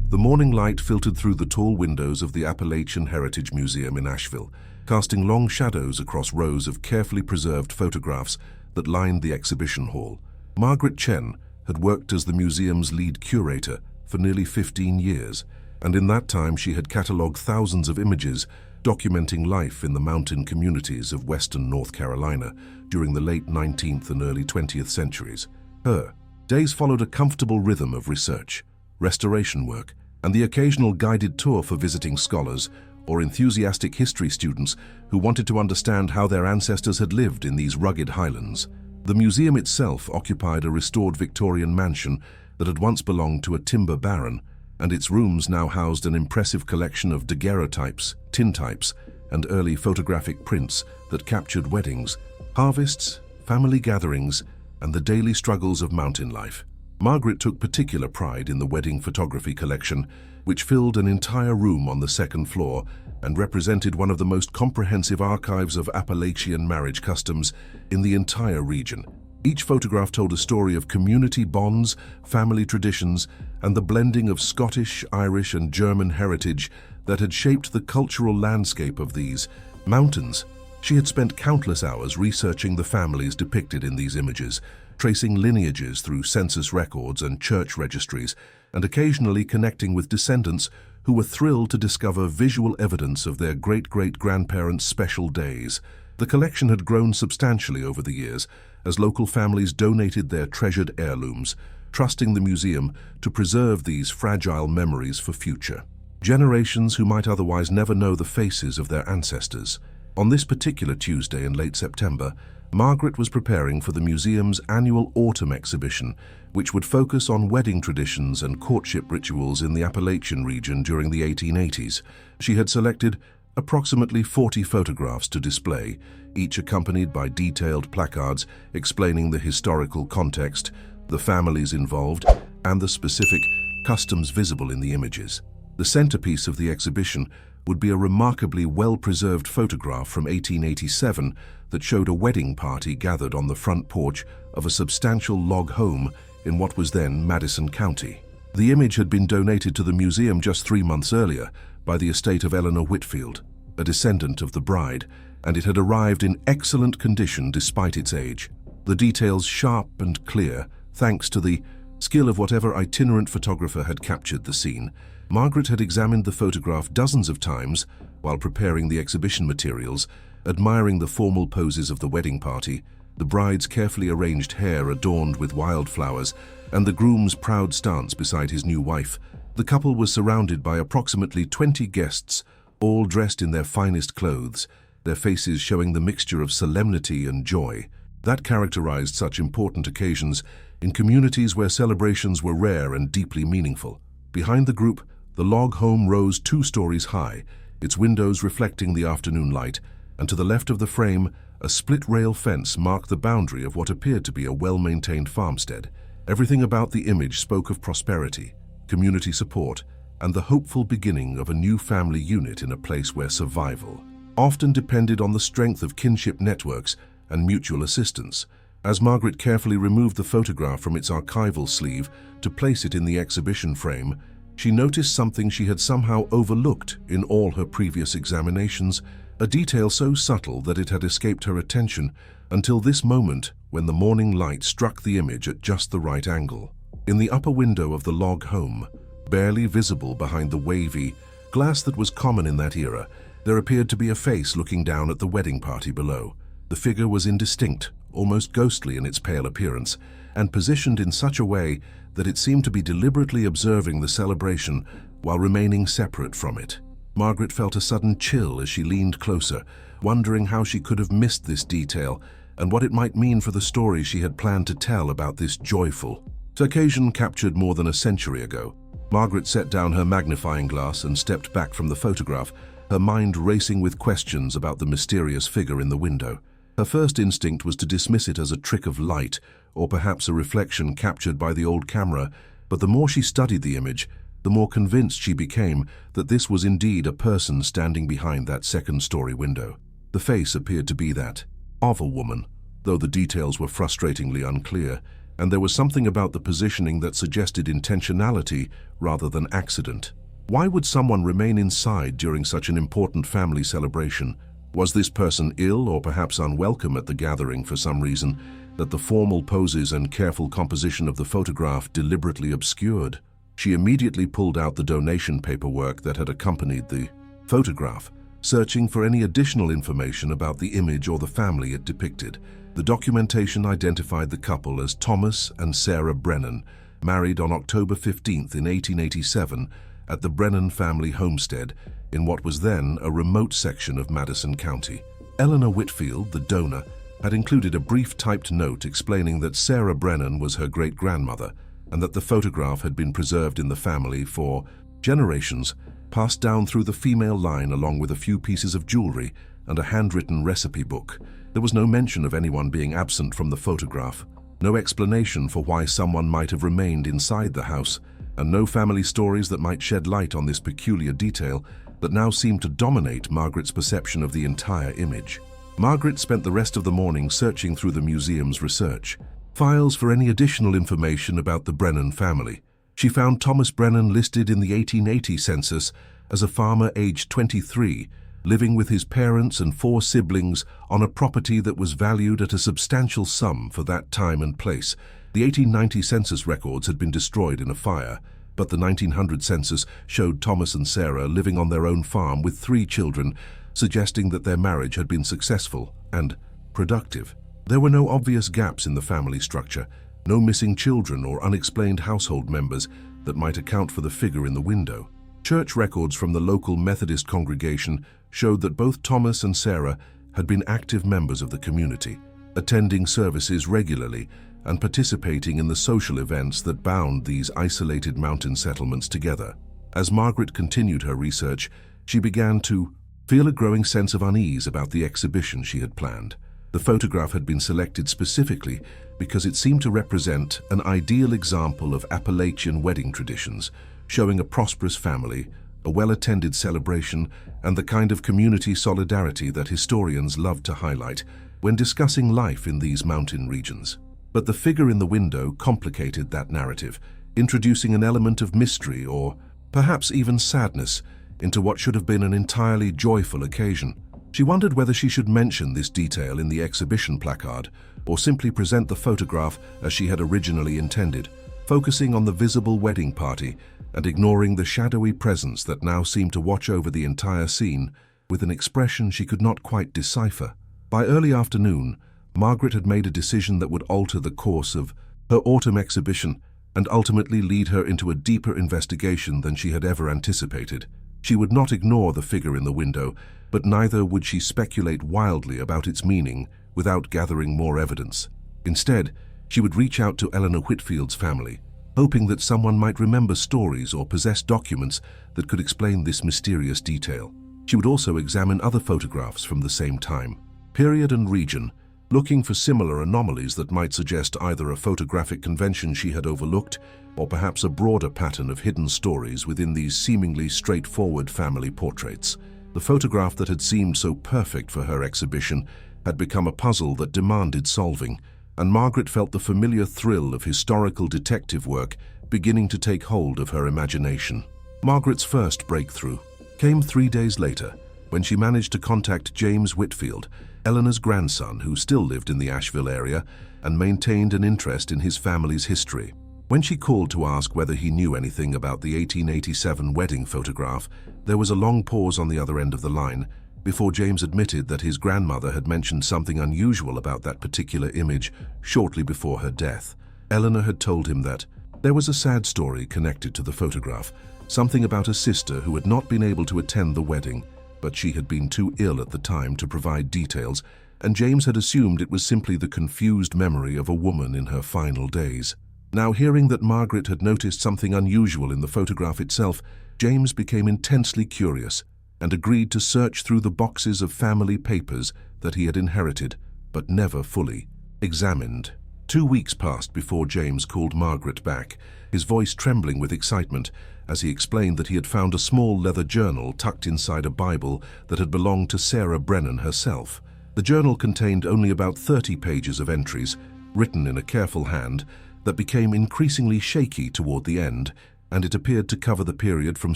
The morning light filtered through the tall windows of the Appalachian Heritage Museum in Asheville, casting long shadows across rows of carefully preserved photographs that lined the exhibition hall. Margaret Chen had worked as the museum's lead curator for nearly 15 years, and in that time she had catalogued thousands of images documenting life in the mountain communities of western North Carolina during the late 19th and early 20th centuries. Her days followed a comfortable rhythm of research, restoration work, and the occasional guided tour for visiting scholars or enthusiastic history students who wanted to understand how their ancestors had lived in these rugged highlands. The museum itself occupied a restored Victorian mansion that had once belonged to a timber baron, and its rooms now housed an impressive collection of daguerreotypes, tintypes, and early photographic prints that captured weddings, harvests, family gatherings, and the daily struggles of mountain life. Margaret took particular pride in the wedding photography collection, which filled an entire room on the second floor and represented one of the most comprehensive archives of Appalachian marriage customs in the entire region. Each photograph told a story of community bonds, family traditions, and the blending of Scottish, Irish, and German heritage that had shaped the cultural landscape of these mountains. She had spent countless hours researching the families depicted in these images, tracing lineages through census records and church registries, and occasionally connecting with descendants who were thrilled to discover visual evidence of their great-great-grandparents' special days. The collection had grown substantially over the years as local families donated their treasured heirlooms, trusting the museum to preserve these fragile memories for future generations who might otherwise never know the faces of their ancestors. On this particular Tuesday in late September, Margaret was preparing for the museum's annual autumn exhibition, which would focus on wedding traditions and courtship rituals in the Appalachian region during the 1880s. She had selected approximately 40 photographs to display, each accompanied by detailed placards explaining the historical context, the families involved, and the specific customs visible in the images. The centerpiece of the exhibition would be a remarkably well-preserved photograph from 1887 that showed a wedding party gathered on the front porch of a substantial log home in what was then Madison County. The image had been donated to the museum just 3 months earlier by the estate of Eleanor Whitfield, a descendant of the bride, and it had arrived in excellent condition despite its age. The details sharp and clear, thanks to the skill of whatever itinerant photographer had captured the scene. Margaret had examined the photograph dozens of times while preparing the exhibition materials, admiring the formal poses of the wedding party, the bride's carefully arranged hair adorned with wildflowers, and the groom's proud stance beside his new wife. The couple was surrounded by approximately 20 guests, all dressed in their finest clothes, their faces showing the mixture of solemnity and joy that characterized such important occasions in communities where celebrations were rare and deeply meaningful. Behind the group, the log home rose 2 stories high, its windows reflecting the afternoon light, and to the left of the frame, a split-rail fence marked the boundary of what appeared to be a well-maintained farmstead. Everything about the image spoke of prosperity, community support, and the hopeful beginning of a new family unit in a place where survival often depended on the strength of kinship networks and mutual assistance. As Margaret carefully removed the photograph from its archival sleeve to place it in the exhibition frame, she noticed something she had somehow overlooked in all her previous examinations, a detail so subtle that it had escaped her attention until this moment when the morning light struck the image at just the right angle. In the upper window of the log home, barely visible behind the wavy glass that was common in that era, there appeared to be a face looking down at the wedding party below. The figure was indistinct, almost ghostly in its pale appearance, and positioned in such a way that it seemed to be deliberately observing the celebration while remaining separate from it. Margaret felt a sudden chill as she leaned closer, wondering how she could have missed this detail and what it might mean for the story she had planned to tell about this joyful occasion captured more than a century ago. Margaret set down her magnifying glass and stepped back from the photograph, her mind racing with questions about the mysterious figure in the window. Her first instinct was to dismiss it as a trick of light, or perhaps a reflection captured by the old camera, but the more she studied the image, the more convinced she became that this was indeed a person standing behind that second-story window. The face appeared to be that of a woman, though the details were frustratingly unclear. and there was something about the positioning that suggested intentionality rather than accident. Why would someone remain inside during such an important family celebration? Was this person ill or perhaps unwelcome at the gathering for some reason that the formal poses and careful composition of the photograph deliberately obscured? She immediately pulled out the donation paperwork that had accompanied the photograph, searching for any additional information about the image or the family it depicted. The documentation identified the couple as Thomas and Sarah Brennan, married on October 15th in 1887 at the Brennan family homestead in what was then a remote section of Madison County. Eleanor Whitfield, the donor, had included a brief typed note explaining that Sarah Brennan was her great-grandmother and that the photograph had been preserved in the family for generations, passed down through the female line along with a few pieces of jewelry and a handwritten recipe book. There was no mention of anyone being absent from the photograph, no explanation for why someone might have remained inside the house, and no family stories that might shed light on this peculiar detail that now seemed to dominate Margaret's perception of the entire image. Margaret spent the rest of the morning searching through the museum's research files for any additional information about the Brennan family. She found Thomas Brennan listed in the 1880 census as a farmer aged 23, living with his parents and 4 siblings on a property that was valued at a substantial sum for that time and place. The 1890 census records had been destroyed in a fire, but the 1900 census showed Thomas and Sarah living on their own farm with 3 children, suggesting that their marriage had been successful and productive. There were no obvious gaps in the family structure, no missing children or unexplained household members that might account for the figure in the window. Church records from the local Methodist congregation showed that both Thomas and Sarah had been active members of the community, attending services regularly and participating in the social events that bound these isolated mountain settlements together. As Margaret continued her research, she began to feel a growing sense of unease about the exhibition she had planned. The photograph had been selected specifically because it seemed to represent an ideal example of Appalachian wedding traditions, showing a prosperous family, a well-attended celebration, and the kind of community solidarity that historians love to highlight when discussing life in these mountain regions. But the figure in the window complicated that narrative, introducing an element of mystery or perhaps even sadness into what should have been an entirely joyful occasion. She wondered whether she should mention this detail in the exhibition placard or simply present the photograph as she had originally intended, focusing on the visible wedding party and ignoring the shadowy presence that now seemed to watch over the entire scene with an expression she could not quite decipher. By early afternoon, Margaret had made a decision that would alter the course of her autumn exhibition and ultimately lead her into a deeper investigation than she had ever anticipated. She would not ignore the figure in the window, but neither would she speculate wildly about its meaning without gathering more evidence. Instead, she would reach out to Eleanor Whitfield's family, hoping that someone might remember stories or possess documents that could explain this mysterious detail. She would also examine other photographs from the same time, period and region, looking for similar anomalies that might suggest either a photographic convention she had overlooked or perhaps a broader pattern of hidden stories within these seemingly straightforward family portraits. The photograph that had seemed so perfect for her exhibition had become a puzzle that demanded solving, and Margaret felt the familiar thrill of historical detective work beginning to take hold of her imagination. Margaret's first breakthrough came 3 days later, when she managed to contact James Whitfield, Eleanor's grandson, who still lived in the Asheville area and maintained an interest in his family's history. When she called to ask whether he knew anything about the 1887 wedding photograph, there was a long pause on the other end of the line before James admitted that his grandmother had mentioned something unusual about that particular image shortly before her death. Eleanor had told him that there was a sad story connected to the photograph, something about a sister who had not been able to attend the wedding, but she had been too ill at the time to provide details, and James had assumed it was simply the confused memory of a woman in her final days. Now, hearing that Margaret had noticed something unusual in the photograph itself, James became intensely curious and agreed to search through the boxes of family papers that he had inherited, but never fully examined. 2 weeks passed before James called Margaret back, his voice trembling with excitement as he explained that he had found a small leather journal tucked inside a Bible that had belonged to Sarah Brennan herself. The journal contained only about 30 pages of entries, written in a careful hand, that became increasingly shaky toward the end, and it appeared to cover the period from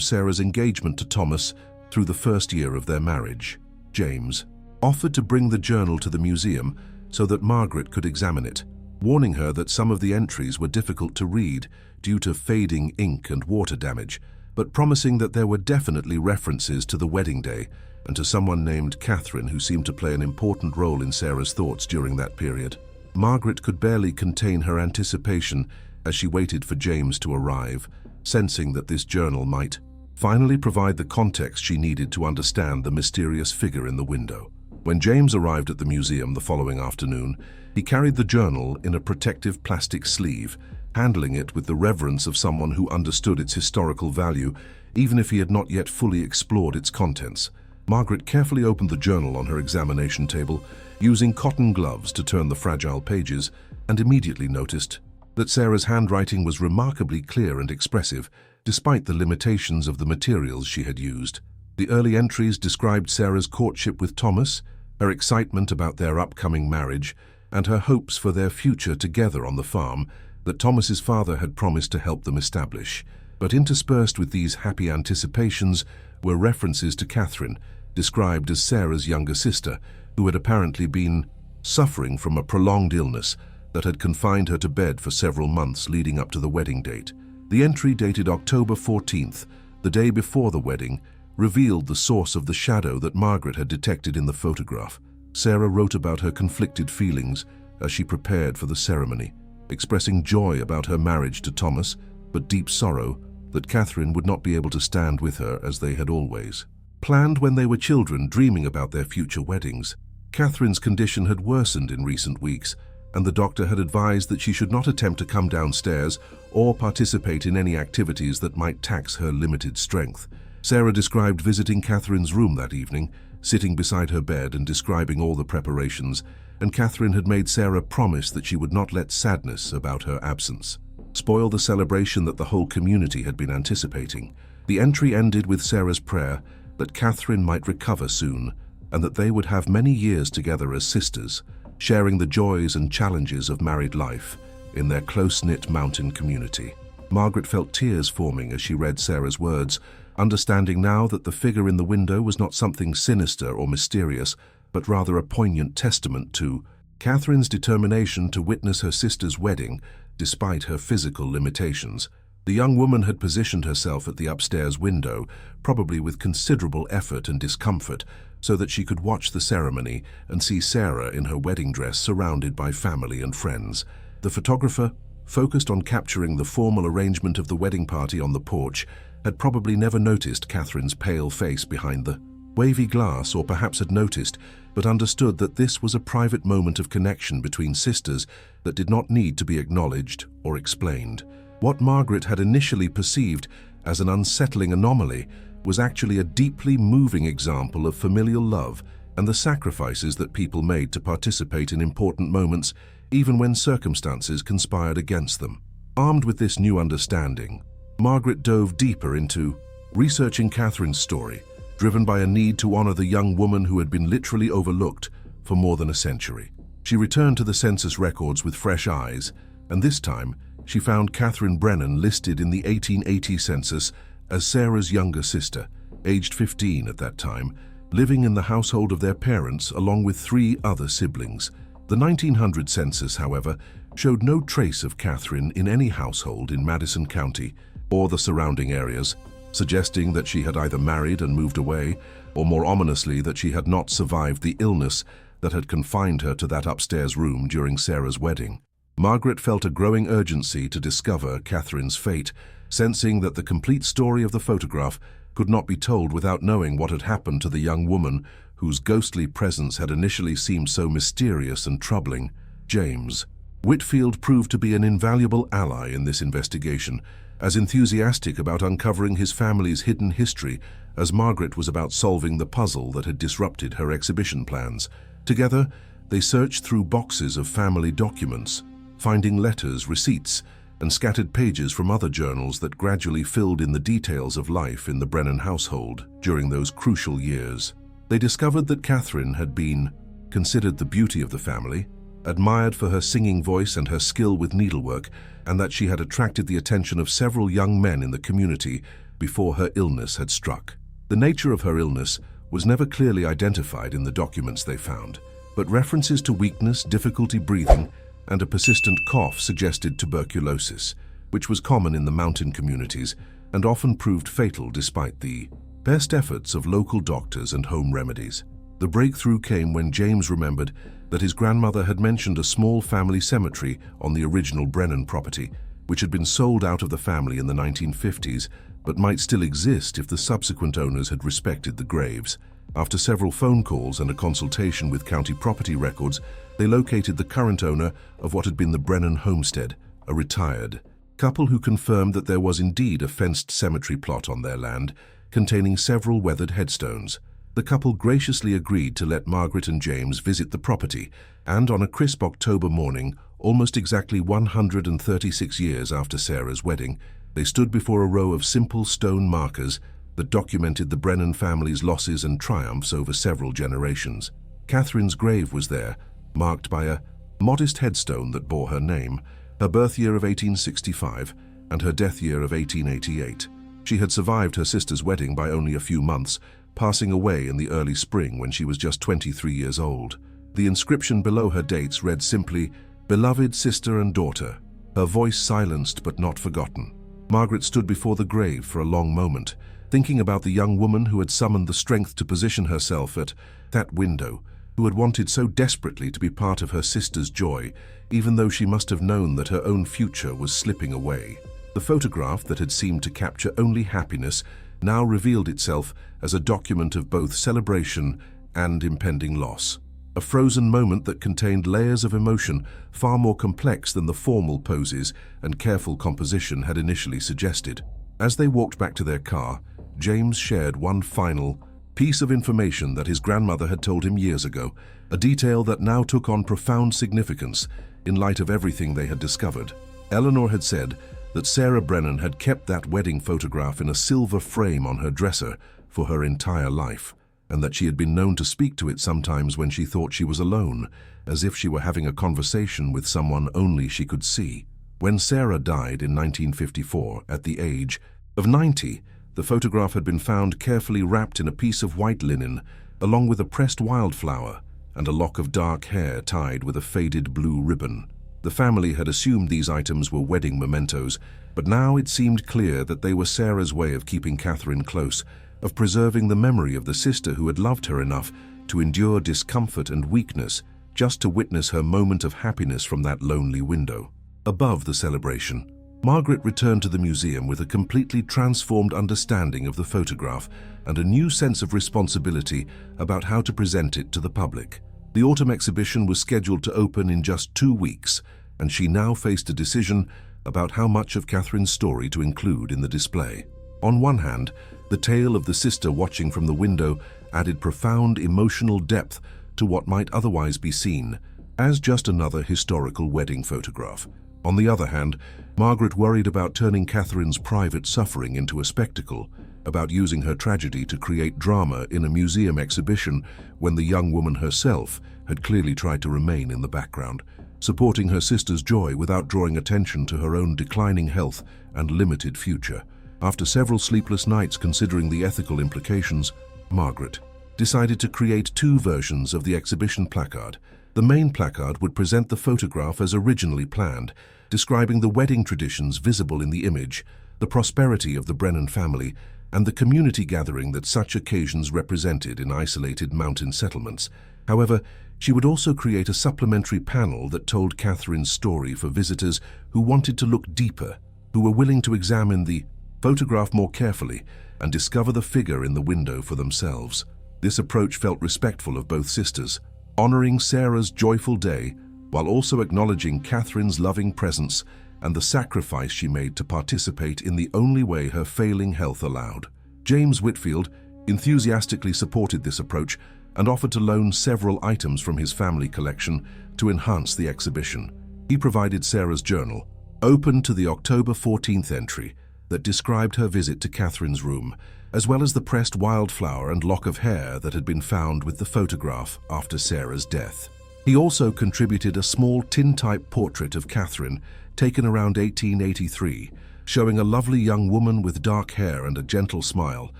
Sarah's engagement to Thomas through the first year of their marriage. James offered to bring the journal to the museum so that Margaret could examine it, warning her that some of the entries were difficult to read due to fading ink and water damage, but promising that there were definitely references to the wedding day and to someone named Catherine who seemed to play an important role in Sarah's thoughts during that period. Margaret could barely contain her anticipation as she waited for James to arrive, sensing that this journal might finally provide the context she needed to understand the mysterious figure in the window. When James arrived at the museum the following afternoon, he carried the journal in a protective plastic sleeve, handling it with the reverence of someone who understood its historical value, even if he had not yet fully explored its contents. Margaret carefully opened the journal on her examination table, using cotton gloves to turn the fragile pages, and immediately noticed that Sarah's handwriting was remarkably clear and expressive, despite the limitations of the materials she had used. The early entries described Sarah's courtship with Thomas, her excitement about their upcoming marriage, and her hopes for their future together on the farm that Thomas's father had promised to help them establish. But interspersed with these happy anticipations were references to Catherine, described as Sarah's younger sister, who had apparently been suffering from a prolonged illness that had confined her to bed for several months leading up to the wedding date. The entry, dated October 14th, the day before the wedding, revealed the source of the shadow that Margaret had detected in the photograph. Sarah wrote about her conflicted feelings as she prepared for the ceremony, expressing joy about her marriage to Thomas, but deep sorrow that Catherine would not be able to stand with her as they had always planned when they were children, dreaming about their future weddings. Catherine's condition had worsened in recent weeks, and the doctor had advised that she should not attempt to come downstairs or participate in any activities that might tax her limited strength. Sarah described visiting Catherine's room that evening, sitting beside her bed and describing all the preparations, and Catherine had made Sarah promise that she would not let sadness about her absence spoil the celebration that the whole community had been anticipating. The entry ended with Sarah's prayer that Catherine might recover soon, and that they would have many years together as sisters, sharing the joys and challenges of married life in their close-knit mountain community. Margaret felt tears forming as she read Sarah's words, understanding now that the figure in the window was not something sinister or mysterious, but rather a poignant testament to Catherine's determination to witness her sister's wedding despite her physical limitations. The young woman had positioned herself at the upstairs window, probably with considerable effort and discomfort, so that she could watch the ceremony and see Sarah in her wedding dress surrounded by family and friends. The photographer, focused on capturing the formal arrangement of the wedding party on the porch, had probably never noticed Catherine's pale face behind the wavy glass, or perhaps had noticed, but understood that this was a private moment of connection between sisters that did not need to be acknowledged or explained. What Margaret had initially perceived as an unsettling anomaly was actually a deeply moving example of familial love and the sacrifices that people made to participate in important moments, even when circumstances conspired against them. Armed with this new understanding, Margaret dove deeper into researching Catherine's story, driven by a need to honor the young woman who had been literally overlooked for more than a century. She returned to the census records with fresh eyes, and this time she found Catherine Brennan listed in the 1880 census as Sarah's younger sister, aged 15 at that time, living in the household of their parents along with 3 other siblings. The 1900 census, however, showed no trace of Catherine in any household in Madison County or the surrounding areas, suggesting that she had either married and moved away, or more ominously that she had not survived the illness that had confined her to that upstairs room during Sarah's wedding. Margaret felt a growing urgency to discover Catherine's fate, sensing that the complete story of the photograph could not be told without knowing what had happened to the young woman whose ghostly presence had initially seemed so mysterious and troubling. James Whitfield proved to be an invaluable ally in this investigation, as enthusiastic about uncovering his family's hidden history as Margaret was about solving the puzzle that had disrupted her exhibition plans. Together, they searched through boxes of family documents, finding letters, receipts, and scattered pages from other journals that gradually filled in the details of life in the Brennan household during those crucial years. They discovered that Catherine had been considered the beauty of the family, admired for her singing voice and her skill with needlework, and that she had attracted the attention of several young men in the community before her illness had struck. The nature of her illness was never clearly identified in the documents they found, but references to weakness, difficulty breathing, and a persistent cough suggested tuberculosis, which was common in the mountain communities and often proved fatal despite the best efforts of local doctors and home remedies. The breakthrough came when James remembered that his grandmother had mentioned a small family cemetery on the original Brennan property, which had been sold out of the family in the 1950s, but might still exist if the subsequent owners had respected the graves. After several phone calls and a consultation with county property records, they located the current owner of what had been the Brennan homestead, a retired couple who confirmed that there was indeed a fenced cemetery plot on their land, containing several weathered headstones. The couple graciously agreed to let Margaret and James visit the property, and on a crisp October morning, almost exactly 136 years after Sarah's wedding, they stood before a row of simple stone markers that documented the Brennan family's losses and triumphs over several generations. Catherine's grave was there, marked by a modest headstone that bore her name, her birth year of 1865 and her death year of 1888. She had survived her sister's wedding by only a few months, passing away in the early spring when she was just 23 years old. The inscription below her dates read simply, "Beloved sister and daughter," her voice silenced but not forgotten. Margaret stood before the grave for a long moment, thinking about the young woman who had summoned the strength to position herself at that window, who had wanted so desperately to be part of her sister's joy, even though she must have known that her own future was slipping away. The photograph that had seemed to capture only happiness now revealed itself as a document of both celebration and impending loss. A frozen moment that contained layers of emotion far more complex than the formal poses and careful composition had initially suggested. As they walked back to their car, James shared one final piece of information that his grandmother had told him years ago, a detail that now took on profound significance in light of everything they had discovered. Eleanor had said that Sarah Brennan had kept that wedding photograph in a silver frame on her dresser for her entire life, and that she had been known to speak to it sometimes when she thought she was alone, as if she were having a conversation with someone only she could see. When Sarah died in 1954, at the age of 90, the photograph had been found carefully wrapped in a piece of white linen, along with a pressed wildflower and a lock of dark hair tied with a faded blue ribbon. The family had assumed these items were wedding mementos, but now it seemed clear that they were Sarah's way of keeping Catherine close, of preserving the memory of the sister who had loved her enough to endure discomfort and weakness just to witness her moment of happiness from that lonely window. Above the celebration, Margaret returned to the museum with a completely transformed understanding of the photograph and a new sense of responsibility about how to present it to the public. The autumn exhibition was scheduled to open in just 2 weeks, and she now faced a decision about how much of Catherine's story to include in the display. On one hand, the tale of the sister watching from the window added profound emotional depth to what might otherwise be seen as just another historical wedding photograph. On the other hand, Margaret worried about turning Catherine's private suffering into a spectacle, about using her tragedy to create drama in a museum exhibition when the young woman herself had clearly tried to remain in the background, supporting her sister's joy without drawing attention to her own declining health and limited future. After several sleepless nights considering the ethical implications, Margaret decided to create 2 versions of the exhibition placard. The main placard would present the photograph as originally planned, describing the wedding traditions visible in the image, the prosperity of the Brennan family, and the community gathering that such occasions represented in isolated mountain settlements. However, she would also create a supplementary panel that told Catherine's story for visitors who wanted to look deeper, who were willing to examine the photograph more carefully and discover the figure in the window for themselves. This approach felt respectful of both sisters, honoring Sarah's joyful day while also acknowledging Catherine's loving presence and the sacrifice she made to participate in the only way her failing health allowed. James Whitfield enthusiastically supported this approach and offered to loan several items from his family collection to enhance the exhibition. He provided Sarah's journal, open to the October 14th entry, that described her visit to Catherine's room, as well as the pressed wildflower and lock of hair that had been found with the photograph after Sarah's death. He also contributed a small tin-type portrait of Catherine, taken around 1883, showing a lovely young woman with dark hair and a gentle smile,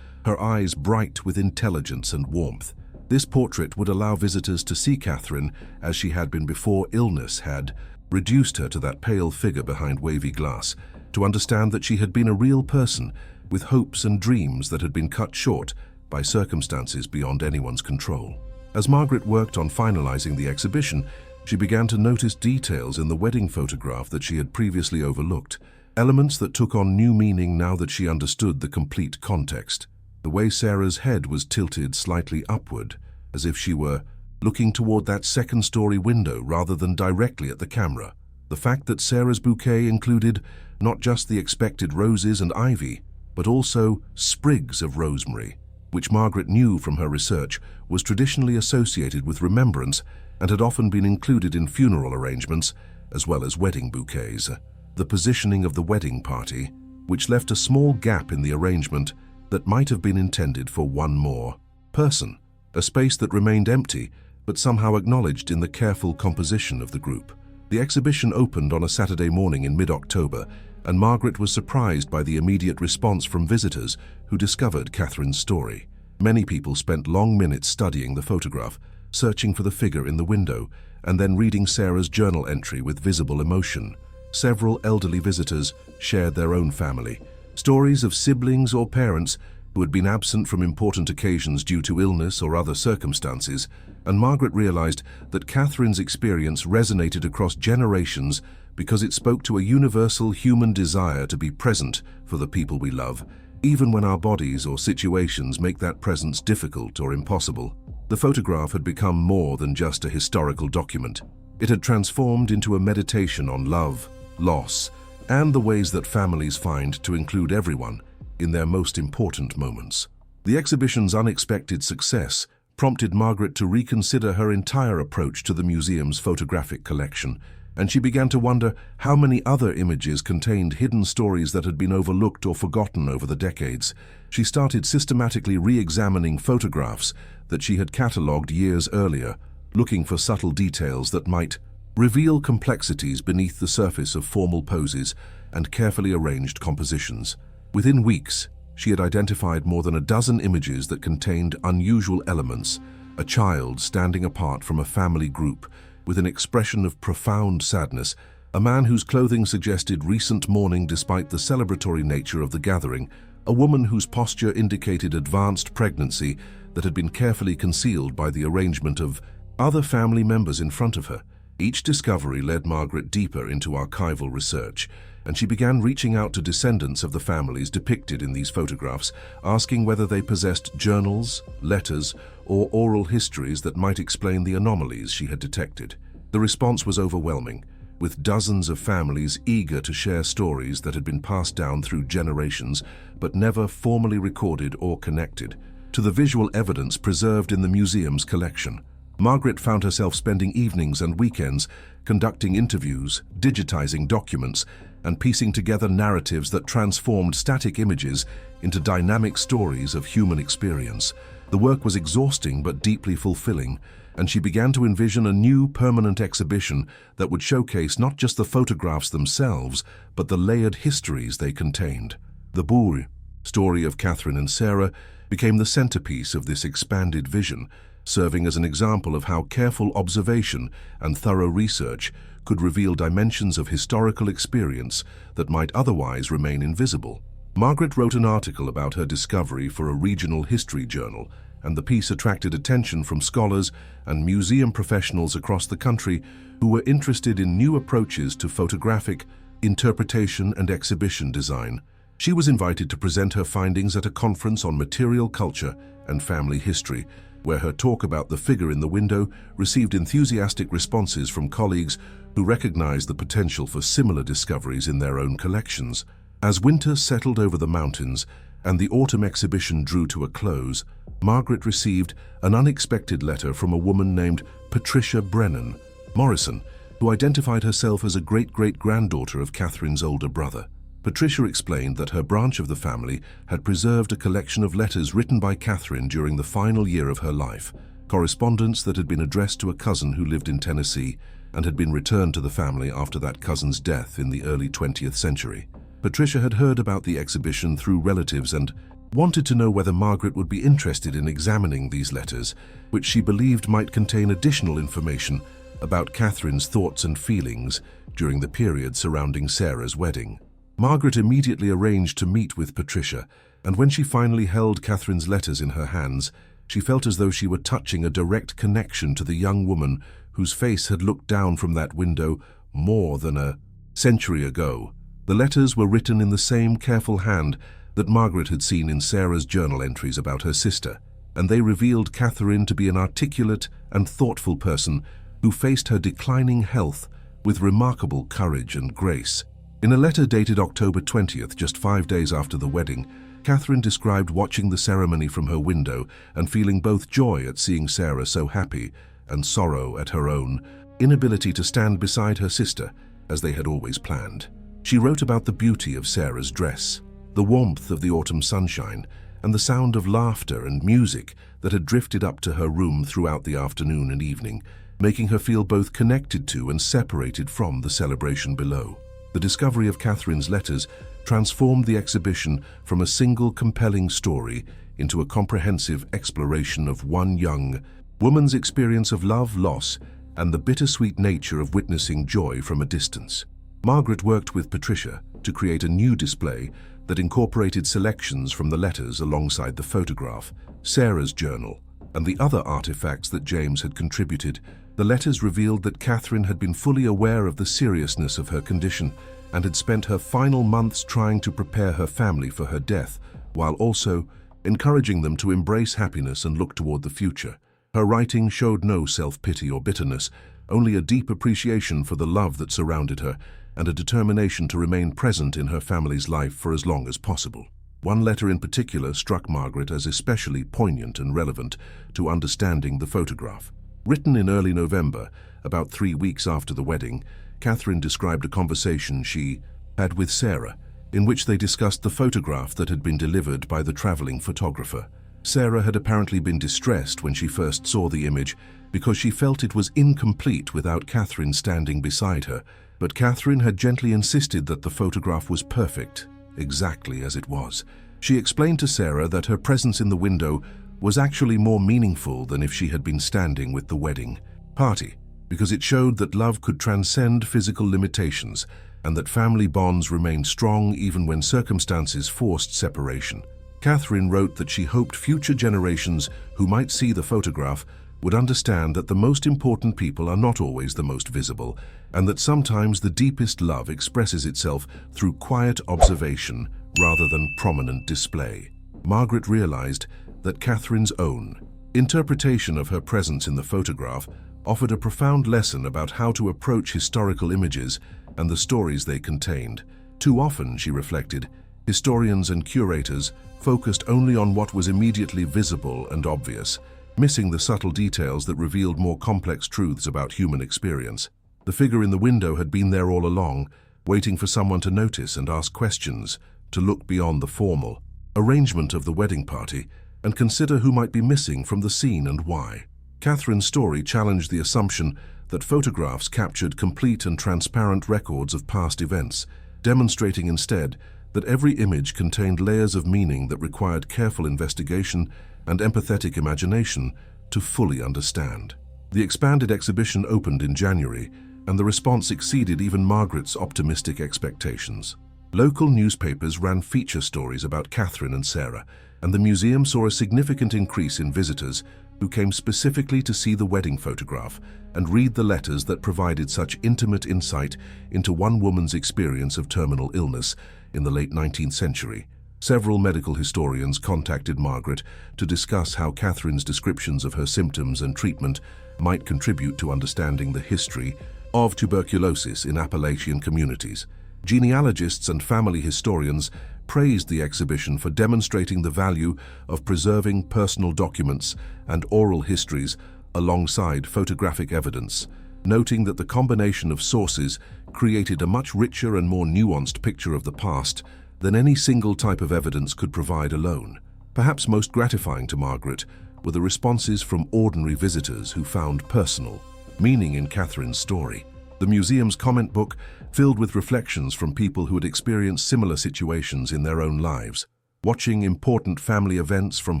her eyes bright with intelligence and warmth. This portrait would allow visitors to see Catherine as she had been before illness had reduced her to that pale figure behind wavy glass, to understand that she had been a real person with hopes and dreams that had been cut short by circumstances beyond anyone's control. As Margaret worked on finalizing the exhibition, she began to notice details in the wedding photograph that she had previously overlooked, elements that took on new meaning now that she understood the complete context. The way Sarah's head was tilted slightly upward, as if she were looking toward that second-story window rather than directly at the camera. The fact that Sarah's bouquet included not just the expected roses and ivy, but also sprigs of rosemary, which Margaret knew from her research was traditionally associated with remembrance and had often been included in funeral arrangements as well as wedding bouquets. The positioning of the wedding party, which left a small gap in the arrangement that might have been intended for one more person, a space that remained empty but somehow acknowledged in the careful composition of the group. The exhibition opened on a Saturday morning in mid-October, and Margaret was surprised by the immediate response from visitors who discovered Catherine's story. Many people spent long minutes studying the photograph, searching for the figure in the window, and then reading Sarah's journal entry with visible emotion. Several elderly visitors shared their own family, stories of siblings or parents who had been absent from important occasions due to illness or other circumstances, and Margaret realized that Catherine's experience resonated across generations because it spoke to a universal human desire to be present for the people we love, even when our bodies or situations make that presence difficult or impossible. The photograph had become more than just a historical document. It had transformed into a meditation on love, loss, and the ways that families find to include everyone in their most important moments. The exhibition's unexpected success prompted Margaret to reconsider her entire approach to the museum's photographic collection, and she began to wonder how many other images contained hidden stories that had been overlooked or forgotten over the decades. She started systematically re-examining photographs that she had catalogued years earlier, looking for subtle details that might reveal complexities beneath the surface of formal poses and carefully arranged compositions. Within weeks, she had identified more than a dozen images that contained unusual elements: a child standing apart from a family group with an expression of profound sadness, a man whose clothing suggested recent mourning despite the celebratory nature of the gathering, a woman whose posture indicated advanced pregnancy that had been carefully concealed by the arrangement of other family members in front of her. Each discovery led Margaret deeper into archival research, and she began reaching out to descendants of the families depicted in these photographs, asking whether they possessed journals, letters, or oral histories that might explain the anomalies she had detected. The response was overwhelming, with dozens of families eager to share stories that had been passed down through generations but never formally recorded or connected to the visual evidence preserved in the museum's collection. Margaret found herself spending evenings and weekends conducting interviews, digitizing documents, and piecing together narratives that transformed static images into dynamic stories of human experience. The work was exhausting but deeply fulfilling, and she began to envision a new permanent exhibition that would showcase not just the photographs themselves, but the layered histories they contained. The Bourg story of Catherine and Sarah became the centerpiece of this expanded vision, serving as an example of how careful observation and thorough research could reveal dimensions of historical experience that might otherwise remain invisible. Margaret wrote an article about her discovery for a regional history journal, and the piece attracted attention from scholars and museum professionals across the country who were interested in new approaches to photographic interpretation and exhibition design. She was invited to present her findings at a conference on material culture and family history, where her talk about the figure in the window received enthusiastic responses from colleagues who recognized the potential for similar discoveries in their own collections. As winter settled over the mountains and the autumn exhibition drew to a close, Margaret received an unexpected letter from a woman named Patricia Brennan Morrison, who identified herself as a great-great-granddaughter of Catherine's older brother. Patricia explained that her branch of the family had preserved a collection of letters written by Catherine during the final year of her life. correspondence that had been addressed to a cousin who lived in Tennessee and had been returned to the family after that cousin's death in the early 20th century. Patricia had heard about the exhibition through relatives and wanted to know whether Margaret would be interested in examining these letters, which she believed might contain additional information about Catherine's thoughts and feelings during the period surrounding Sarah's wedding. Margaret immediately arranged to meet with Patricia, and when she finally held Catherine's letters in her hands, she felt as though she were touching a direct connection to the young woman whose face had looked down from that window more than a century ago. The letters were written in the same careful hand that Margaret had seen in Sarah's journal entries about her sister, and they revealed Catherine to be an articulate and thoughtful person who faced her declining health with remarkable courage and grace. In a letter dated October 20th, just 5 days after the wedding, Catherine described watching the ceremony from her window and feeling both joy at seeing Sarah so happy and sorrow at her own inability to stand beside her sister as they had always planned. She wrote about the beauty of Sarah's dress, the warmth of the autumn sunshine, and the sound of laughter and music that had drifted up to her room throughout the afternoon and evening, making her feel both connected to and separated from the celebration below. The discovery of Catherine's letters transformed the exhibition from a single compelling story into a comprehensive exploration of one young woman's experience of love, loss, and the bittersweet nature of witnessing joy from a distance. Margaret worked with Patricia to create a new display that incorporated selections from the letters alongside the photograph, Sarah's journal, and the other artifacts that James had contributed. The letters revealed that Catherine had been fully aware of the seriousness of her condition and had spent her final months trying to prepare her family for her death, while also encouraging them to embrace happiness and look toward the future. Her writing showed no self-pity or bitterness, only a deep appreciation for the love that surrounded her and a determination to remain present in her family's life for as long as possible. One letter in particular struck Margaret as especially poignant and relevant to understanding the photograph. Written in early November, about 3 weeks after the wedding, Catherine described a conversation she had with Sarah, in which they discussed the photograph that had been delivered by the traveling photographer. Sarah had apparently been distressed when she first saw the image because she felt it was incomplete without Catherine standing beside her, but Catherine had gently insisted that the photograph was perfect, exactly as it was. She explained to Sarah that her presence in the window was actually more meaningful than if she had been standing with the wedding party, because it showed that love could transcend physical limitations and that family bonds remained strong even when circumstances forced separation. Catherine wrote that she hoped future generations who might see the photograph would understand that the most important people are not always the most visible, and that sometimes the deepest love expresses itself through quiet observation rather than prominent display. Margaret realized that Catherine's own interpretation of her presence in the photograph offered a profound lesson about how to approach historical images and the stories they contained. Too often, she reflected, historians and curators focused only on what was immediately visible and obvious, missing the subtle details that revealed more complex truths about human experience. The figure in the window had been there all along, waiting for someone to notice and ask questions, to look beyond the formal arrangement of the wedding party and consider who might be missing from the scene and why. Catherine's story challenged the assumption that photographs captured complete and transparent records of past events, demonstrating instead that every image contained layers of meaning that required careful investigation and empathetic imagination to fully understand. The expanded exhibition opened in January, and the response exceeded even Margaret's optimistic expectations. Local newspapers ran feature stories about Catherine and Sarah, and the museum saw a significant increase in visitors who came specifically to see the wedding photograph and read the letters that provided such intimate insight into one woman's experience of terminal illness in the late 19th century. Several medical historians contacted Margaret to discuss how Catherine's descriptions of her symptoms and treatment might contribute to understanding the history of tuberculosis in Appalachian communities. Genealogists and family historians praised the exhibition for demonstrating the value of preserving personal documents and oral histories alongside photographic evidence, noting that the combination of sources created a much richer and more nuanced picture of the past than any single type of evidence could provide alone. Perhaps most gratifying to Margaret were the responses from ordinary visitors who found personal meaning in Catherine's story. The museum's comment book filled with reflections from people who had experienced similar situations in their own lives, watching important family events from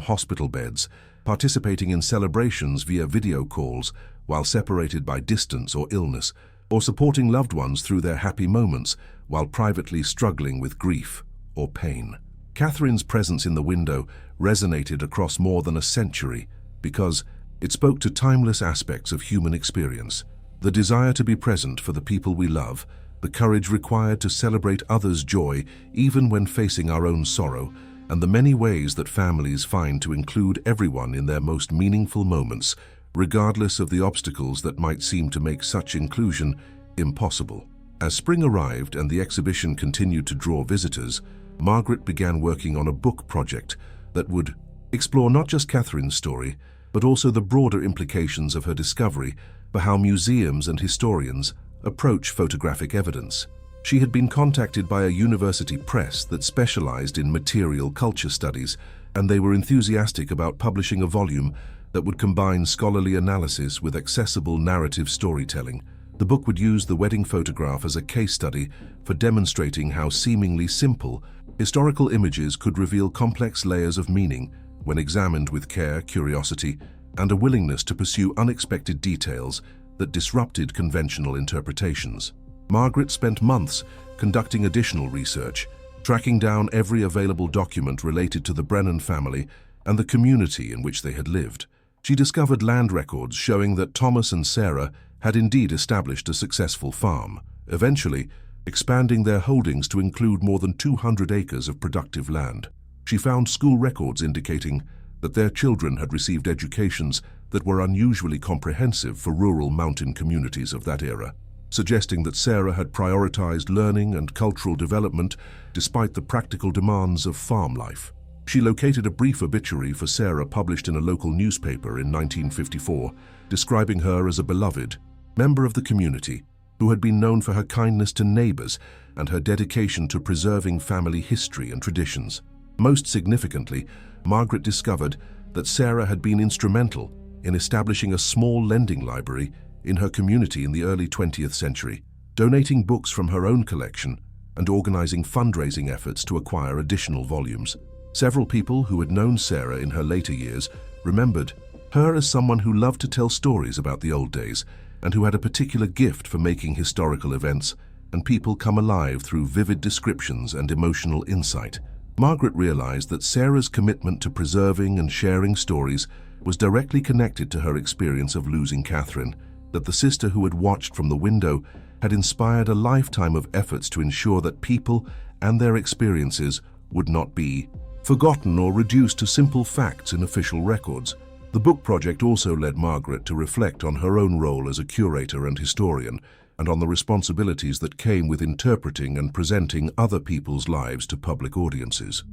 hospital beds, participating in celebrations via video calls while separated by distance or illness, or supporting loved ones through their happy moments while privately struggling with grief or pain. Catherine's presence in the window resonated across more than a century because it spoke to timeless aspects of human experience: the desire to be present for the people we love, the courage required to celebrate others' joy even when facing our own sorrow, and the many ways that families find to include everyone in their most meaningful moments, regardless of the obstacles that might seem to make such inclusion impossible. As spring arrived and the exhibition continued to draw visitors, Margaret began working on a book project that would explore not just Catherine's story, but also the broader implications of her discovery for how museums and historians approach photographic evidence. She had been contacted by a university press that specialized in material culture studies, and they were enthusiastic about publishing a volume that would combine scholarly analysis with accessible narrative storytelling. The book would use the wedding photograph as a case study for demonstrating how seemingly simple historical images could reveal complex layers of meaning when examined with care, curiosity, and a willingness to pursue unexpected details that disrupted conventional interpretations. Margaret spent months conducting additional research, tracking down every available document related to the Brennan family and the community in which they had lived. She discovered land records showing that Thomas and Sarah had indeed established a successful farm, eventually expanding their holdings to include more than 200 acres of productive land. She found school records indicating that their children had received educations that were unusually comprehensive for rural mountain communities of that era, suggesting that Sarah had prioritized learning and cultural development despite the practical demands of farm life. She located a brief obituary for Sarah published in a local newspaper in 1954, describing her as a beloved member of the community who had been known for her kindness to neighbors and her dedication to preserving family history and traditions. Most significantly, Margaret discovered that Sarah had been instrumental in establishing a small lending library in her community in the early 20th century, donating books from her own collection and organizing fundraising efforts to acquire additional volumes. Several people who had known Sarah in her later years remembered her as someone who loved to tell stories about the old days and who had a particular gift for making historical events and people come alive through vivid descriptions and emotional insight. Margaret realized that Sarah's commitment to preserving and sharing stories was directly connected to her experience of losing Catherine, that the sister who had watched from the window had inspired a lifetime of efforts to ensure that people and their experiences would not be forgotten or reduced to simple facts in official records. The book project also led Margaret to reflect on her own role as a curator and historian, and on the responsibilities that came with interpreting and presenting other people's lives to public audiences.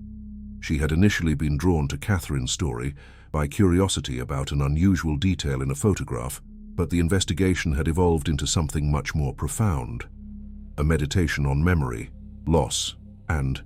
She had initially been drawn to Catherine's story by curiosity about an unusual detail in a photograph, but the investigation had evolved into something much more profound: a meditation on memory, loss, and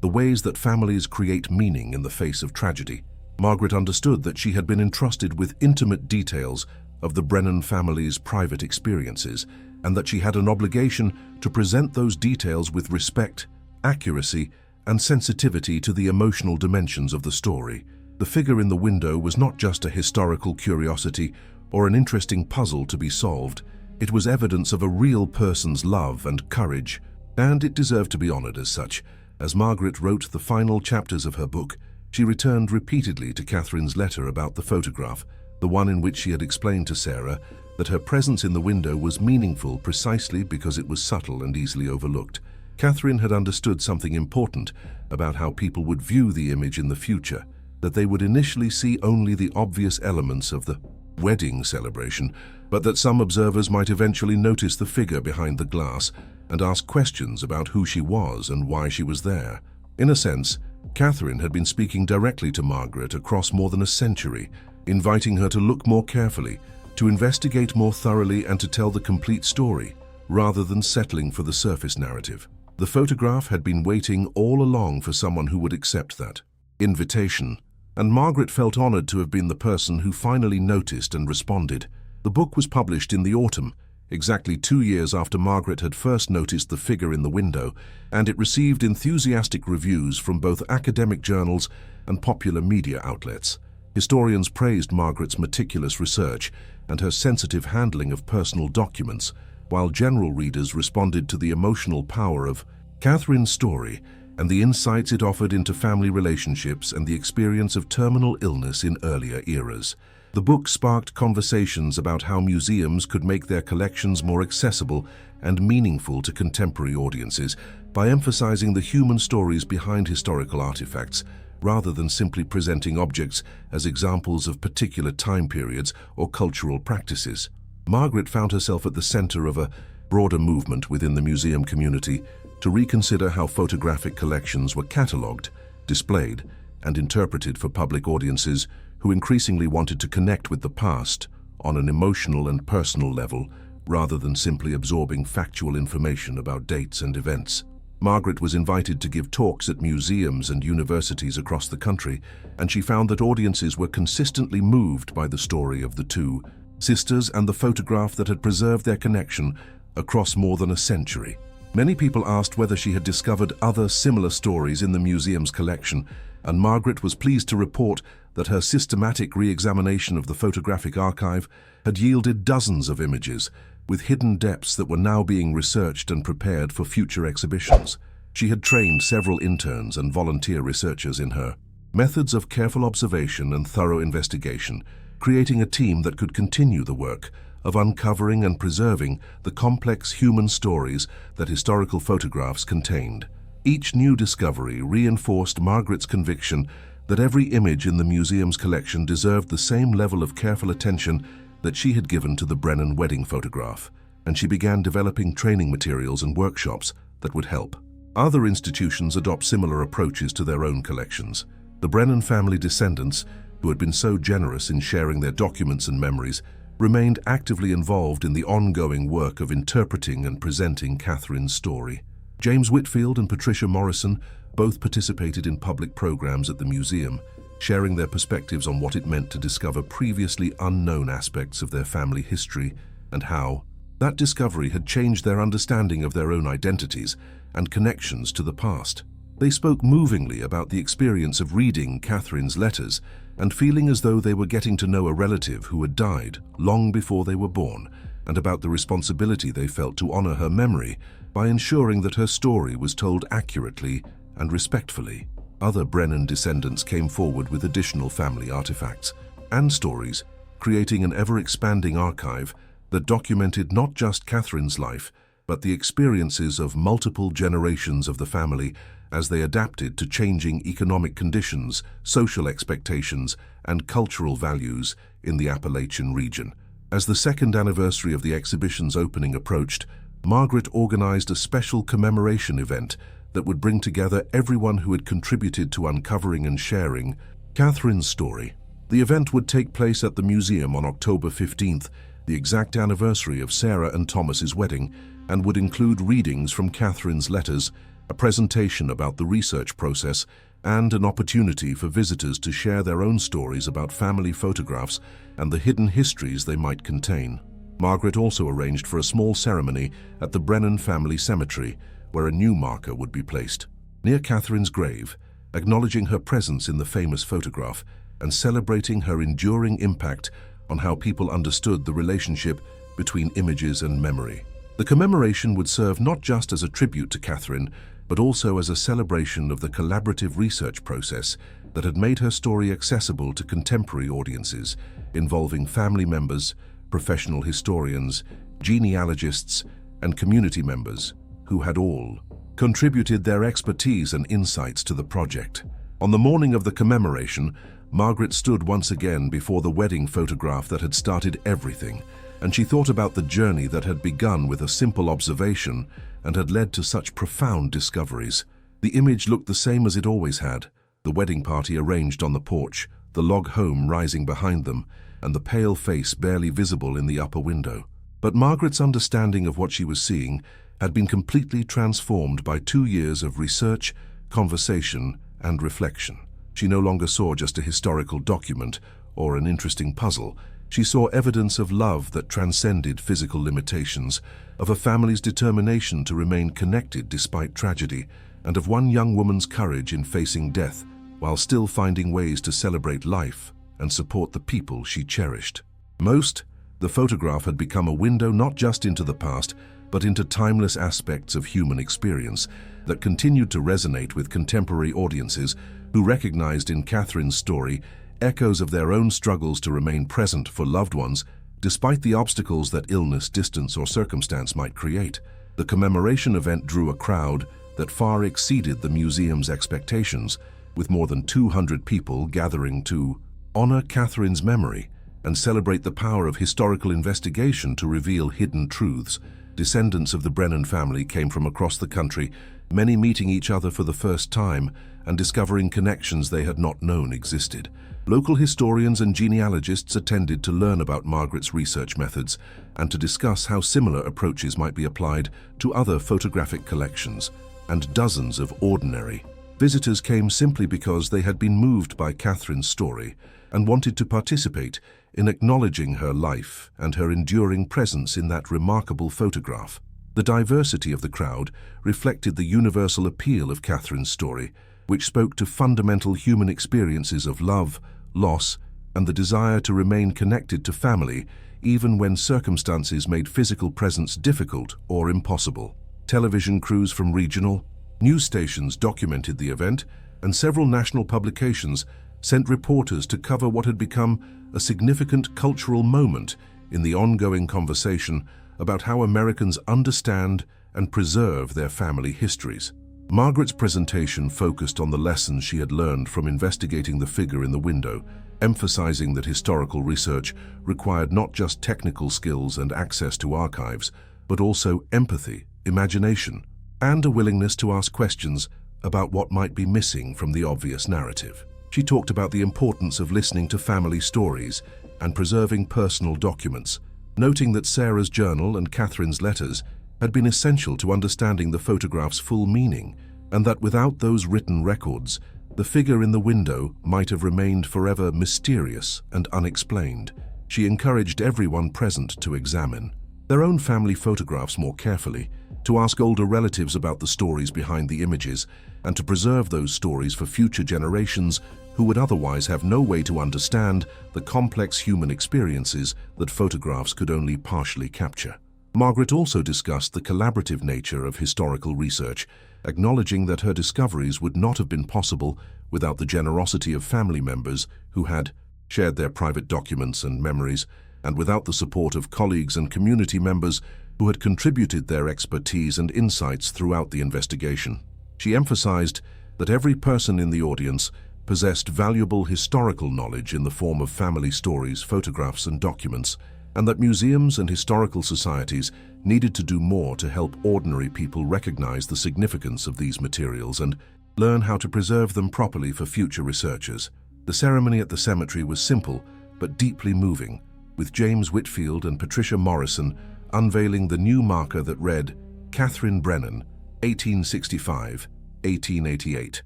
the ways that families create meaning in the face of tragedy. Margaret understood that she had been entrusted with intimate details of the Brennan family's private experiences, and that she had an obligation to present those details with respect, accuracy, and sensitivity to the emotional dimensions of the story. The figure in the window was not just a historical curiosity or an interesting puzzle to be solved. It was evidence of a real person's love and courage, and it deserved to be honored as such. As Margaret wrote the final chapters of her book, she returned repeatedly to Catherine's letter about the photograph, the one in which she had explained to Sarah that her presence in the window was meaningful precisely because it was subtle and easily overlooked. Catherine had understood something important about how people would view the image in the future, that they would initially see only the obvious elements of the wedding celebration, but that some observers might eventually notice the figure behind the glass and ask questions about who she was and why she was there. In a sense, Catherine had been speaking directly to Margaret across more than a century, inviting her to look more carefully, to investigate more thoroughly, and to tell the complete story, rather than settling for the surface narrative. The photograph had been waiting all along for someone who would accept that invitation and Margaret felt honored to have been the person who finally noticed and responded. The book was published in the autumn, exactly 2 years after Margaret had first noticed the figure in the window, and it received enthusiastic reviews from both academic journals and popular media outlets. Historians praised Margaret's meticulous research and her sensitive handling of personal documents, while general readers responded to the emotional power of Catherine's story and the insights it offered into family relationships and the experience of terminal illness in earlier eras. The book sparked conversations about how museums could make their collections more accessible and meaningful to contemporary audiences by emphasizing the human stories behind historical artifacts, rather than simply presenting objects as examples of particular time periods or cultural practices. Margaret found herself at the center of a broader movement within the museum community to reconsider how photographic collections were catalogued, displayed, and interpreted for public audiences who increasingly wanted to connect with the past on an emotional and personal level, rather than simply absorbing factual information about dates and events. Margaret was invited to give talks at museums and universities across the country, and she found that audiences were consistently moved by the story of the two sisters and the photograph that had preserved their connection across more than a century. Many people asked whether she had discovered other similar stories in the museum's collection, and Margaret was pleased to report that her systematic re-examination of the photographic archive had yielded dozens of images, with hidden depths that were now being researched and prepared for future exhibitions. She had trained several interns and volunteer researchers in her methods of careful observation and thorough investigation, creating a team that could continue the work of uncovering and preserving the complex human stories that historical photographs contained. Each new discovery reinforced Margaret's conviction that every image in the museum's collection deserved the same level of careful attention that she had given to the Brennan wedding photograph, and she began developing training materials and workshops that would help other institutions adopt similar approaches to their own collections. The Brennan family descendants, who had been so generous in sharing their documents and memories, remained actively involved in the ongoing work of interpreting and presenting Catherine's story. James Whitfield and Patricia Morrison both participated in public programs at the museum, sharing their perspectives on what it meant to discover previously unknown aspects of their family history and how that discovery had changed their understanding of their own identities and connections to the past. They spoke movingly about the experience of reading Catherine's letters and feeling as though they were getting to know a relative who had died long before they were born, and about the responsibility they felt to honor her memory by ensuring that her story was told accurately and respectfully. Other Brennan descendants came forward with additional family artifacts and stories, creating an ever-expanding archive that documented not just Catherine's life, but the experiences of multiple generations of the family as they adapted to changing economic conditions, social expectations, and cultural values in the Appalachian region. As the second anniversary of the exhibition's opening approached, Margaret organized a special commemoration event that would bring together everyone who had contributed to uncovering and sharing Catherine's story. The event would take place at the museum on October 15th, the exact anniversary of Sarah and Thomas's wedding, and would include readings from Catherine's letters, a presentation about the research process, and an opportunity for visitors to share their own stories about family photographs and the hidden histories they might contain. Margaret also arranged for a small ceremony at the Brennan family cemetery, where a new marker would be placed near Catherine's grave, acknowledging her presence in the famous photograph and celebrating her enduring impact on how people understood the relationship between images and memory. The commemoration would serve not just as a tribute to Catherine, but also as a celebration of the collaborative research process that had made her story accessible to contemporary audiences, involving family members, professional historians, genealogists, and community members who had all contributed their expertise and insights to the project. On the morning of the commemoration, Margaret stood once again before the wedding photograph that had started everything, and she thought about the journey that had begun with a simple observation and had led to such profound discoveries. The image looked the same as it always had, the wedding party arranged on the porch, the log home rising behind them, and the pale face barely visible in the upper window. But Margaret's understanding of what she was seeing had been completely transformed by 2 years of research, conversation, and reflection. She no longer saw just a historical document or an interesting puzzle. She saw evidence of love that transcended physical limitations, of a family's determination to remain connected despite tragedy, and of one young woman's courage in facing death while still finding ways to celebrate life and support the people she cherished. Most, the photograph had become a window not just into the past, but into timeless aspects of human experience that continued to resonate with contemporary audiences who recognized in Catherine's story echoes of their own struggles to remain present for loved ones, despite the obstacles that illness, distance, or circumstance might create. The commemoration event drew a crowd that far exceeded the museum's expectations, with more than 200 people gathering to honor Catherine's memory and celebrate the power of historical investigation to reveal hidden truths. Descendants of the Brennan family came from across the country, many meeting each other for the first time and discovering connections they had not known existed. Local historians and genealogists attended to learn about Margaret's research methods and to discuss how similar approaches might be applied to other photographic collections, and dozens of ordinary visitors came simply because they had been moved by Catherine's story and wanted to participate in acknowledging her life and her enduring presence in that remarkable photograph. The diversity of the crowd reflected the universal appeal of Catherine's story, which spoke to fundamental human experiences of love, loss, and the desire to remain connected to family, even when circumstances made physical presence difficult or impossible. Television crews from regional news stations documented the event, and several national publications sent reporters to cover what had become a significant cultural moment in the ongoing conversation about how Americans understand and preserve their family histories. Margaret's presentation focused on the lessons she had learned from investigating the figure in the window, emphasizing that historical research required not just technical skills and access to archives, but also empathy, imagination, and a willingness to ask questions about what might be missing from the obvious narrative. She talked about the importance of listening to family stories and preserving personal documents, noting that Sarah's journal and Catherine's letters had been essential to understanding the photograph's full meaning, and that without those written records, the figure in the window might have remained forever mysterious and unexplained. She encouraged everyone present to examine their own family photographs more carefully, to ask older relatives about the stories behind the images, and to preserve those stories for future generations who would otherwise have no way to understand the complex human experiences that photographs could only partially capture. Margaret also discussed the collaborative nature of historical research, acknowledging that her discoveries would not have been possible without the generosity of family members who had shared their private documents and memories, and without the support of colleagues and community members who had contributed their expertise and insights throughout the investigation. She emphasized that every person in the audience possessed valuable historical knowledge in the form of family stories, photographs, and documents, and that museums and historical societies needed to do more to help ordinary people recognize the significance of these materials and learn how to preserve them properly for future researchers. The ceremony at the cemetery was simple but deeply moving, with James Whitfield and Patricia Morrison unveiling the new marker that read, "Catherine Brennan, 1865-1888,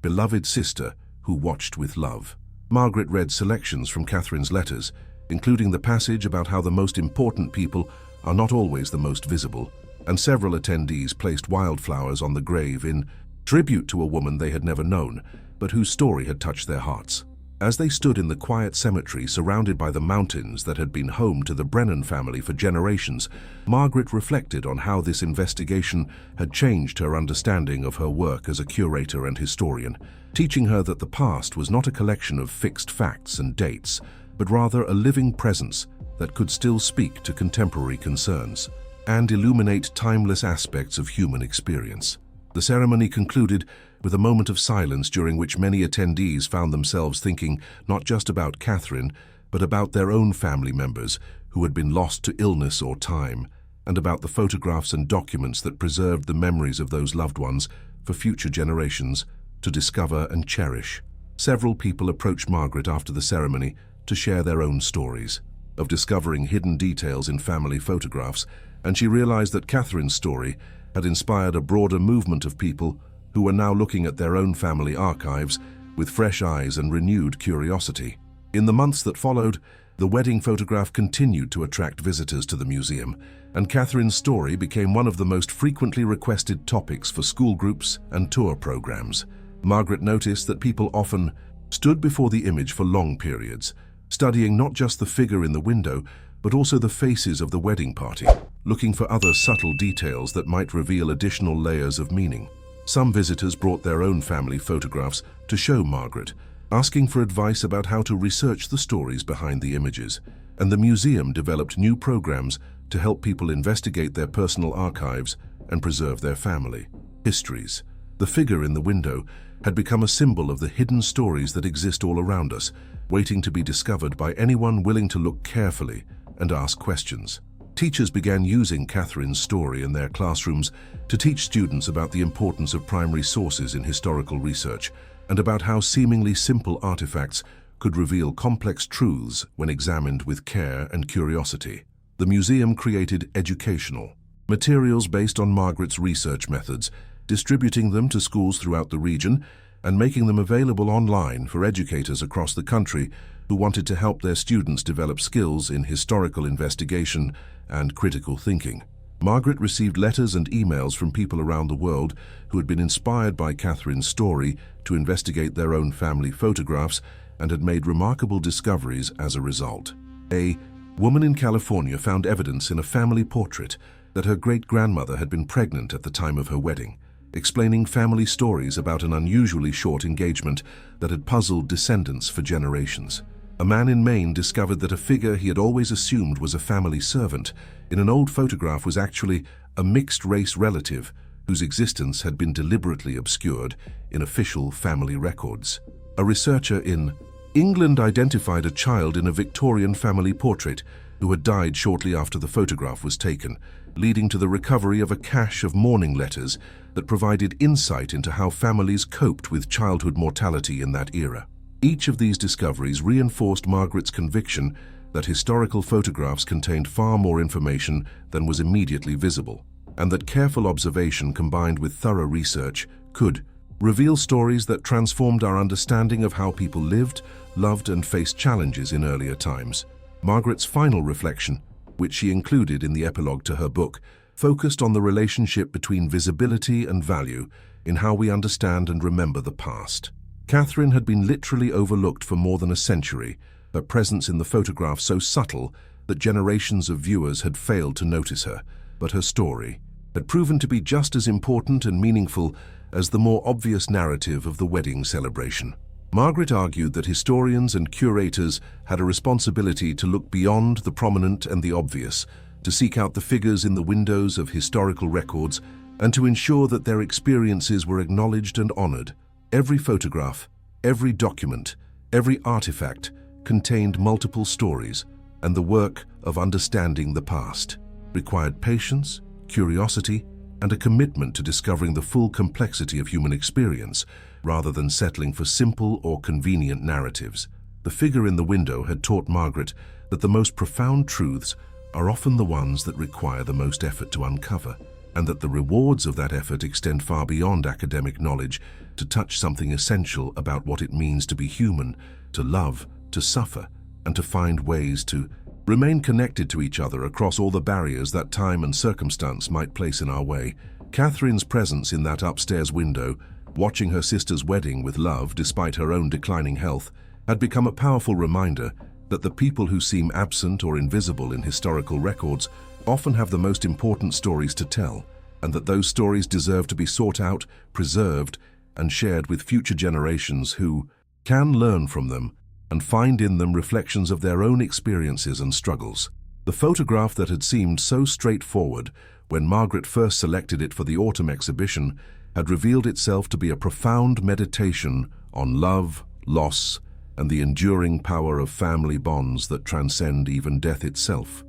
beloved sister who watched with love." Margaret read selections from Catherine's letters, including the passage about how the most important people are not always the most visible, and several attendees placed wildflowers on the grave in tribute to a woman they had never known, but whose story had touched their hearts. As they stood in the quiet cemetery surrounded by the mountains that had been home to the Brennan family for generations, Margaret reflected on how this investigation had changed her understanding of her work as a curator and historian, teaching her that the past was not a collection of fixed facts and dates, but rather a living presence that could still speak to contemporary concerns and illuminate timeless aspects of human experience. The ceremony concluded with a moment of silence during which many attendees found themselves thinking not just about Catherine, but about their own family members who had been lost to illness or time, and about the photographs and documents that preserved the memories of those loved ones for future generations to discover and cherish. Several people approached Margaret after the ceremony to share their own stories of discovering hidden details in family photographs, and she realized that Catherine's story had inspired a broader movement of people who were now looking at their own family archives with fresh eyes and renewed curiosity. In the months that followed, the wedding photograph continued to attract visitors to the museum, and Catherine's story became one of the most frequently requested topics for school groups and tour programs. Margaret noticed that people often stood before the image for long periods, studying not just the figure in the window, but also the faces of the wedding party, looking for other subtle details that might reveal additional layers of meaning. Some visitors brought their own family photographs to show Margaret, asking for advice about how to research the stories behind the images, and the museum developed new programs to help people investigate their personal archives and preserve their family histories. The figure in the window had become a symbol of the hidden stories that exist all around us, waiting to be discovered by anyone willing to look carefully and ask questions. Teachers began using Catherine's story in their classrooms to teach students about the importance of primary sources in historical research and about how seemingly simple artifacts could reveal complex truths when examined with care and curiosity. The museum created educational materials based on Margaret's research methods, distributing them to schools throughout the region and making them available online for educators across the country who wanted to help their students develop skills in historical investigation and critical thinking. Margaret received letters and emails from people around the world who had been inspired by Catherine's story to investigate their own family photographs and had made remarkable discoveries as a result. A woman in California found evidence in a family portrait that her great-grandmother had been pregnant at the time of her wedding, explaining family stories about an unusually short engagement that had puzzled descendants for generations. A man in Maine discovered that a figure he had always assumed was a family servant in an old photograph was actually a mixed-race relative whose existence had been deliberately obscured in official family records. A researcher in England identified a child in a Victorian family portrait who had died shortly after the photograph was taken, leading to the recovery of a cache of mourning letters that provided insight into how families coped with childhood mortality in that era. Each of these discoveries reinforced Margaret's conviction that historical photographs contained far more information than was immediately visible, and that careful observation combined with thorough research could reveal stories that transformed our understanding of how people lived, loved, and faced challenges in earlier times. Margaret's final reflection, which she included in the epilogue to her book, focused on the relationship between visibility and value in how we understand and remember the past. Catherine had been literally overlooked for more than a century, her presence in the photograph so subtle that generations of viewers had failed to notice her, but her story had proven to be just as important and meaningful as the more obvious narrative of the wedding celebration. Margaret argued that historians and curators had a responsibility to look beyond the prominent and the obvious, to seek out the figures in the windows of historical records, and to ensure that their experiences were acknowledged and honored. Every photograph, every document, every artifact contained multiple stories, and the work of understanding the past required patience, curiosity, and a commitment to discovering the full complexity of human experience, rather than settling for simple or convenient narratives. The figure in the window had taught Margaret that the most profound truths are often the ones that require the most effort to uncover, and that the rewards of that effort extend far beyond academic knowledge to touch something essential about what it means to be human, to love, to suffer, and to find ways to remain connected to each other across all the barriers that time and circumstance might place in our way. Catherine's presence in that upstairs window, watching her sister's wedding with love despite her own declining health, had become a powerful reminder that the people who seem absent or invisible in historical records often have the most important stories to tell, and that those stories deserve to be sought out, preserved, and shared with future generations who can learn from them and find in them reflections of their own experiences and struggles. The photograph that had seemed so straightforward when Margaret first selected it for the autumn exhibition had revealed itself to be a profound meditation on love, loss, and the enduring power of family bonds that transcend even death itself.